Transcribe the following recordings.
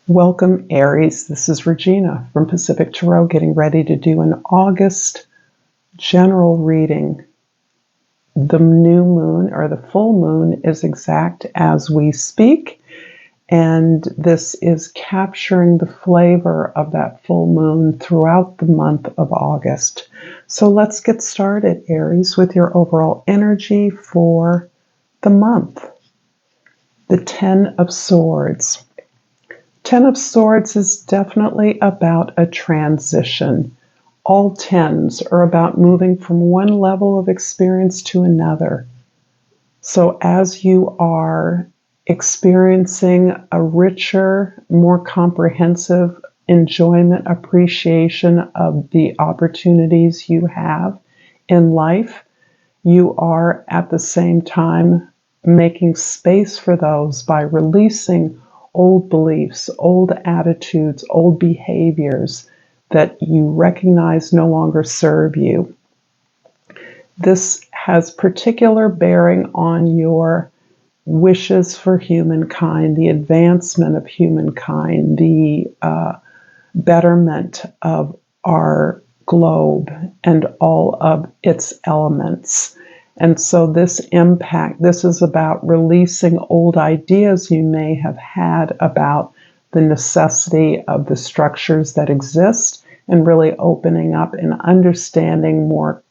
Welcome, Aries. This is Regina from Pacific Tarot, getting ready to do an August general reading. The new moon, or the full moon, is exact as we speak, and this is capturing the flavor of that full moon throughout the month of August. So let's get started, Aries, with your overall energy for the month. The Ten of Swords. Ten of Swords is definitely about a transition. All tens are about moving from one level of experience to another. So as you are experiencing a richer, more comprehensive enjoyment, appreciation of the opportunities you have in life, you are at the same time making space for those by releasing old beliefs, old attitudes, old behaviors that you recognize no longer serve you. This has particular bearing on your wishes for humankind, the advancement of humankind, the betterment of our globe and all of its elements. And so this is about releasing old ideas you may have had about the necessity of the structures that exist, and really opening up and understanding more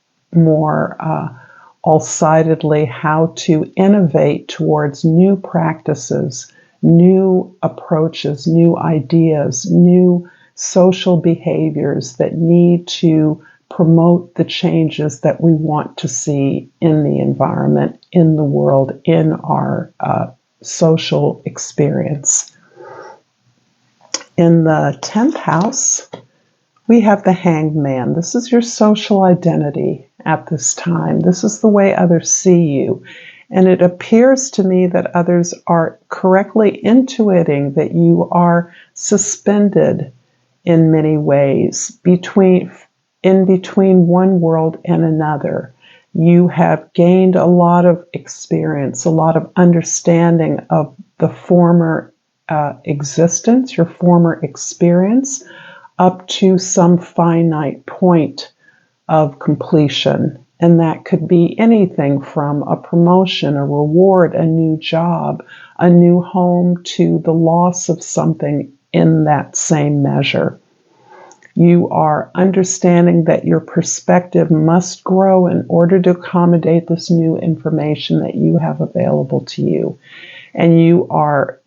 all-sidedly how to innovate towards new practices, new approaches, new ideas, new social behaviors that need to promote the changes that we want to see in the environment, in the world, in our social experience. In the 10th house, we have the Hanged Man. This is your social identity at this time. This is the way others see you. And it appears to me that others are correctly intuiting that you are suspended in many ways in between one world and another. You have gained a lot of experience, a lot of understanding of the former existence, your former experience, up to some finite point of completion. And that could be anything from a promotion, a reward, a new job, a new home, to the loss of something in that same measure. You are understanding that your perspective must grow in order to accommodate this new information that you have available to you. And you are,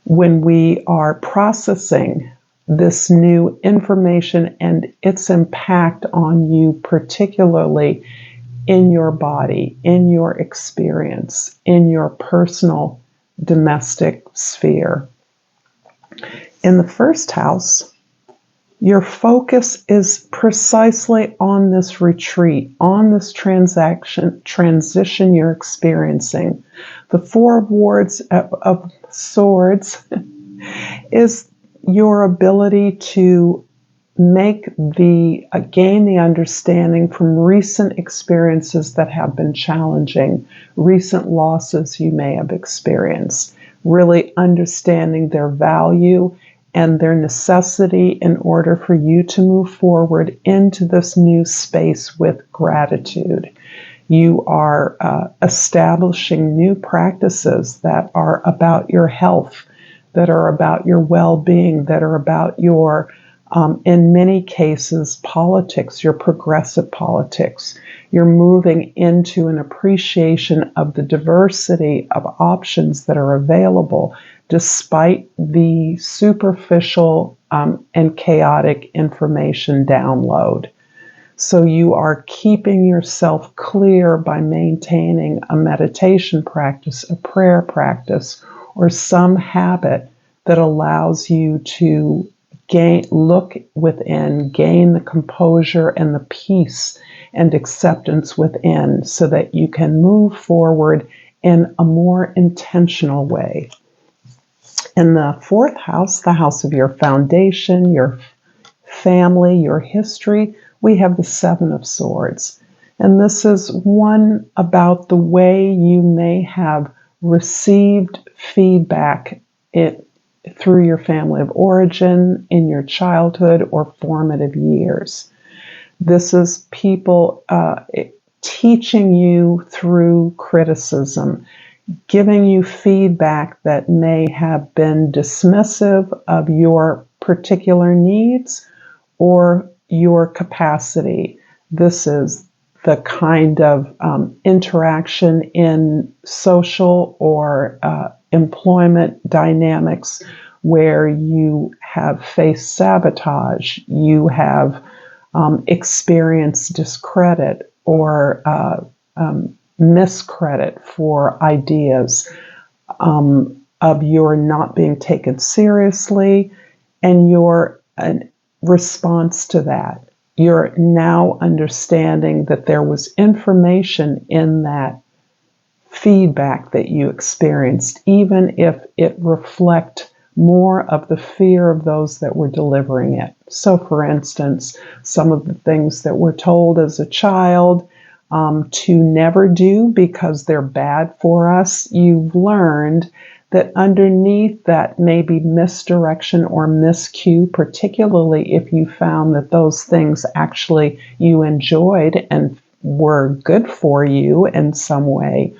when we are processing this new information and its impact on you, particularly in your body, in your experience, in your personal domestic sphere. In the first house, your focus is precisely on this retreat, on this transition you're experiencing. The Four of Swords is your ability to gain the understanding from recent experiences that have been challenging, recent losses you may have experienced, really understanding their value and their necessity in order for you to move forward into this new space with gratitude. You are establishing new practices that are about your health, that are about your well-being, that are about your, in many cases, politics, your progressive politics. You're moving into an appreciation of the diversity of options that are available, despite the superficial and chaotic information download. So you are keeping yourself clear by maintaining a meditation practice, a prayer practice, or some habit that allows you to look within, gain the composure and the peace and acceptance within, so that you can move forward in a more intentional way. In the fourth house, the house of your foundation, your family, your history, we have the Seven of Swords. And this is one about the way you may have received feedback through your family of origin, in your childhood or formative years. This is people teaching you through criticism, giving you feedback that may have been dismissive of your particular needs or your capacity. This is the kind of interaction in social or employment dynamics where you have faced sabotage, you have experienced discredit or miscredit for ideas of your not being taken seriously, and your response to that. You're now understanding that there was information in that feedback that you experienced, even if it reflect more of the fear of those that were delivering it. So, for instance, some of the things that we're told as a child to never do because they're bad for us, you've learned that underneath that may be misdirection or miscue, particularly if you found that those things actually you enjoyed and were good for you in some way,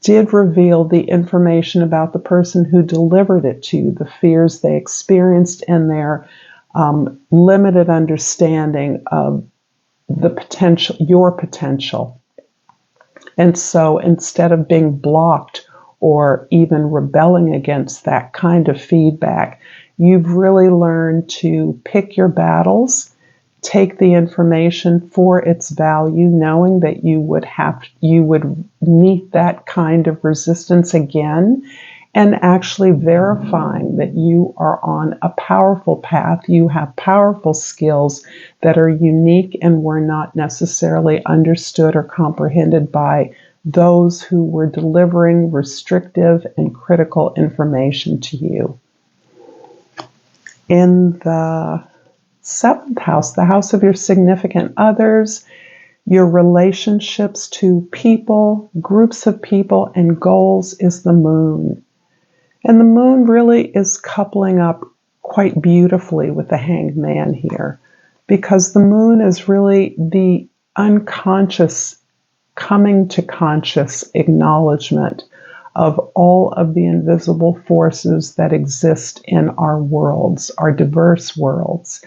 did reveal the information about the person who delivered it to you, the fears they experienced, and their limited understanding of the potential, your potential. And so instead of being blocked or even rebelling against that kind of feedback, you've really learned to pick your battles, take the information for its value, knowing that you would meet that kind of resistance again, and actually verifying that you are on a powerful path. You have powerful skills that are unique and were not necessarily understood or comprehended by those who were delivering restrictive and critical information to you. In the 7th house, the house of your significant others, your relationships to people, groups of people, and goals is the moon. And the moon really is coupling up quite beautifully with the Hanged Man here, because the moon is really the unconscious coming to conscious acknowledgement of all of the invisible forces that exist in our worlds, our diverse worlds,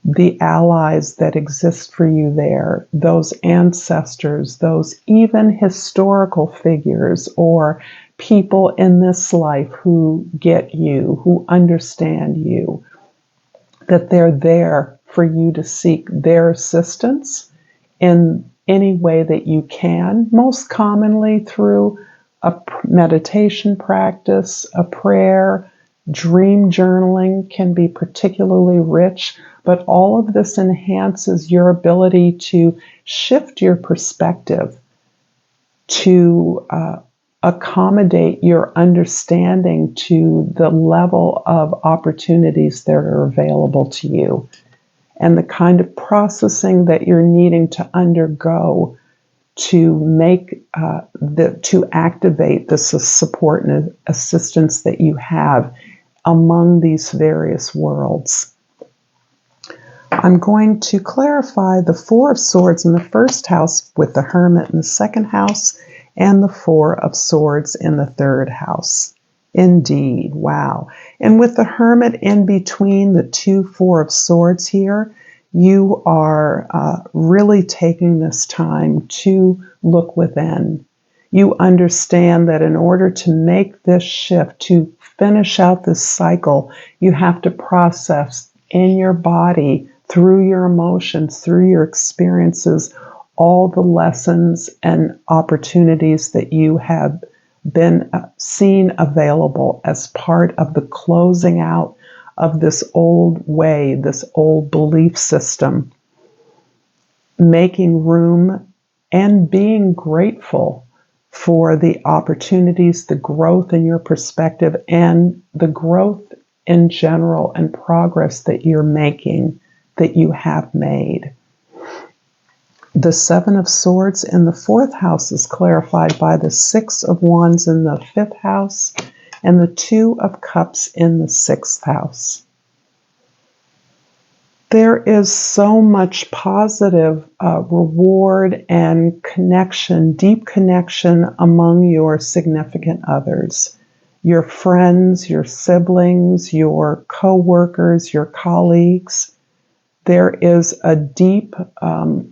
the allies that exist for you there, those ancestors, those even historical figures or people in this life who get you, who understand you, that they're there for you to seek their assistance in any way that you can, most commonly through a meditation practice, a prayer. Dream journaling can be particularly rich, but all of this enhances your ability to shift your perspective, to accommodate your understanding to the level of opportunities that are available to you, and the kind of processing that you're needing to undergo to make to activate the support and assistance that you have among these various worlds. I'm going to clarify the Four of Swords in the first house with the Hermit in the second house and the Four of Swords in the third house. Indeed, wow. And with the Hermit in between the two Four of Swords here, you are really taking this time to look within. You understand that in order to make this shift, to finish out this cycle, you have to process in your body, through your emotions, through your experiences, all the lessons and opportunities that you have been seen available as part of the closing out of this old way, this old belief system, making room and being grateful for the opportunities, the growth in your perspective, and the growth in general and progress that you're making, that you have made. The Seven of Swords in the 4th house is clarified by the 6 of Wands in the 5th house and the 2 of Cups in the 6th house. There is so much positive reward and connection, deep connection among your significant others, your friends, your siblings, your co-workers, your colleagues. There is a deep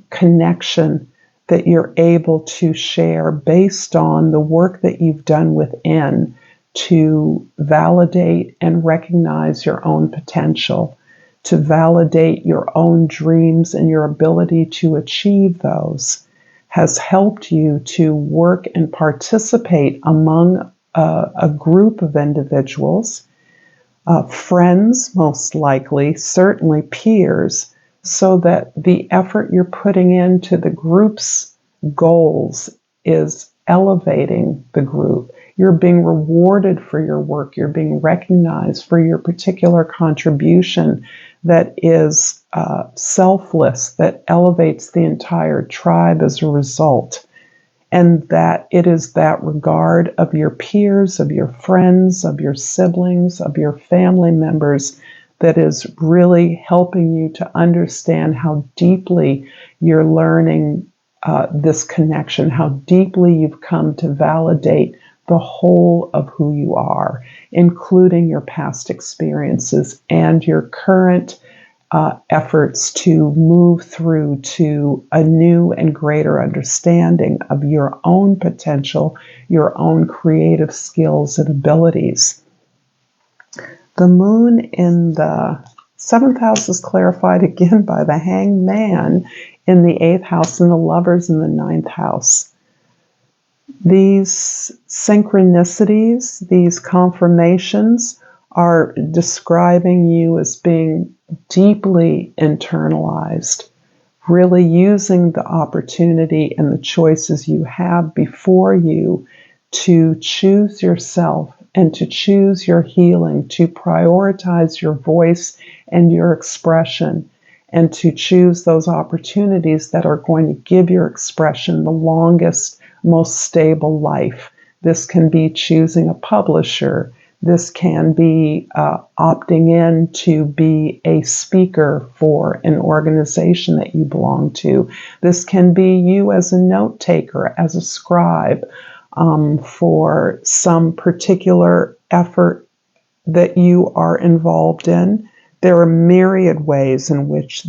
connection that you're able to share based on the work that you've done within to validate and recognize your own potential, to validate your own dreams and your ability to achieve those, has helped you to work and participate among a group of individuals, friends most likely, certainly peers, so that the effort you're putting into the group's goals is elevating the group. You're being rewarded for your work. You're being recognized for your particular contribution that is selfless, that elevates the entire tribe as a result. And that it is that regard of your peers, of your friends, of your siblings, of your family members that is really helping you to understand how deeply you're learning this connection, how deeply you've come to validate the whole of who you are, including your past experiences and your current efforts to move through to a new and greater understanding of your own potential, your own creative skills and abilities. The moon in the 7th house is clarified again by the Hanged Man in the 8th house and the Lovers in the 9th house. These synchronicities, these confirmations are describing you as being deeply internalized, really using the opportunity and the choices you have before you to choose yourself and to choose your healing, to prioritize your voice and your expression, and to choose those opportunities that are going to give your expression the longest, most stable life. This can be choosing a publisher. This can be opting in to be a speaker for an organization that you belong to. This can be you as a note taker, as a scribe, for some particular effort that you are involved in. There are myriad ways in which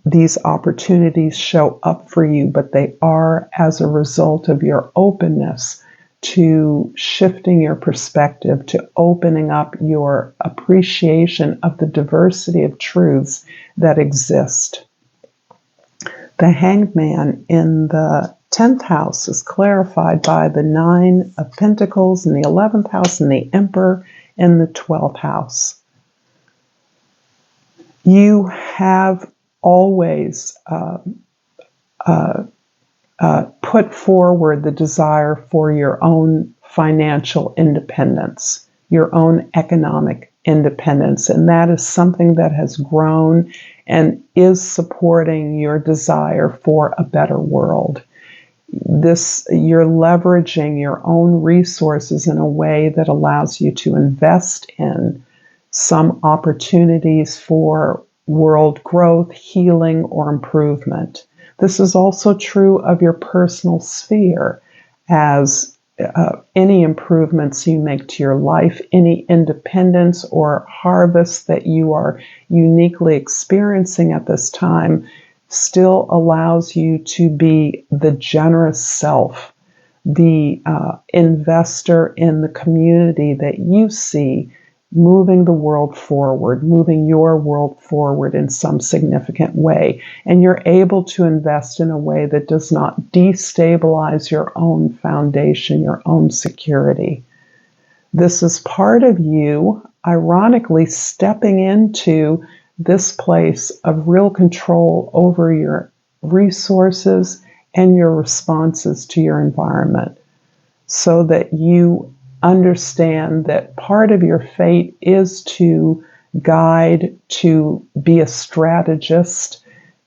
these opportunities show up for you, but they are as a result of your openness to shifting your perspective, to opening up your appreciation of the diversity of truths that exist. The Hanged Man in the 10th house is clarified by the 9 of Pentacles in the 11th house and the Emperor in the 12th house. You have always put forward the desire for your own financial independence, your own economic independence, and that is something that has grown and is supporting your desire for a better world. You're leveraging your own resources in a way that allows you to invest in some opportunities for world growth, healing, or improvement. This is also true of your personal sphere, as any improvements you make to your life, any independence or harvest that you are uniquely experiencing at this time still allows you to be the generous self, the investor in the community that you see moving the world forward, moving your world forward in some significant way. And you're able to invest in a way that does not destabilize your own foundation, your own security. This is part of you, ironically, stepping into this place of real control over your resources and your responses to your environment, so that you understand that part of your fate is to guide, to be a strategist,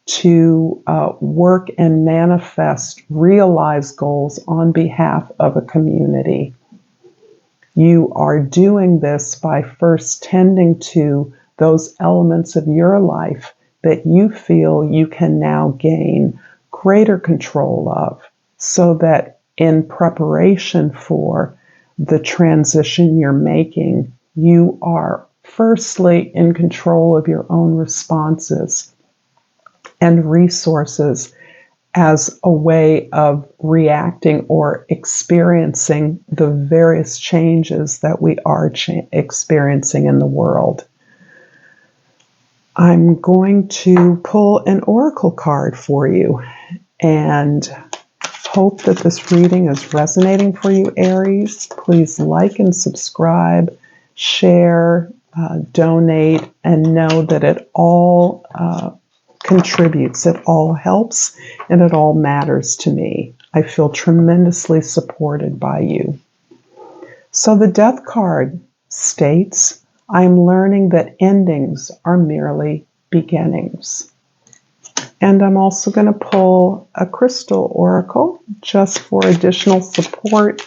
to work and manifest, realize goals on behalf of a community. You are doing this by first tending to those elements of your life that you feel you can now gain greater control of, so that in preparation for the transition you're making, you are firstly in control of your own responses and resources as a way of reacting or experiencing the various changes that we are experiencing in the world. I'm going to pull an oracle card for you and hope that this reading is resonating for you, Aries. Please like and subscribe, share, donate, and know that it all contributes, it all helps, and it all matters to me. I feel tremendously supported by you. So the Death card states, I'm learning that endings are merely beginnings. And I'm also going to pull a crystal oracle just for additional support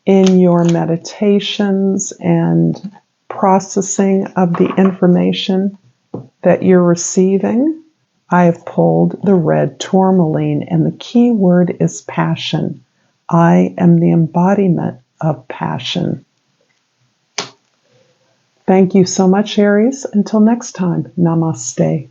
in your meditations and processing of the information that you're receiving. I have pulled the red tourmaline, and the key word is passion. I am the embodiment of passion. Thank you so much, Aries. Until next time, namaste.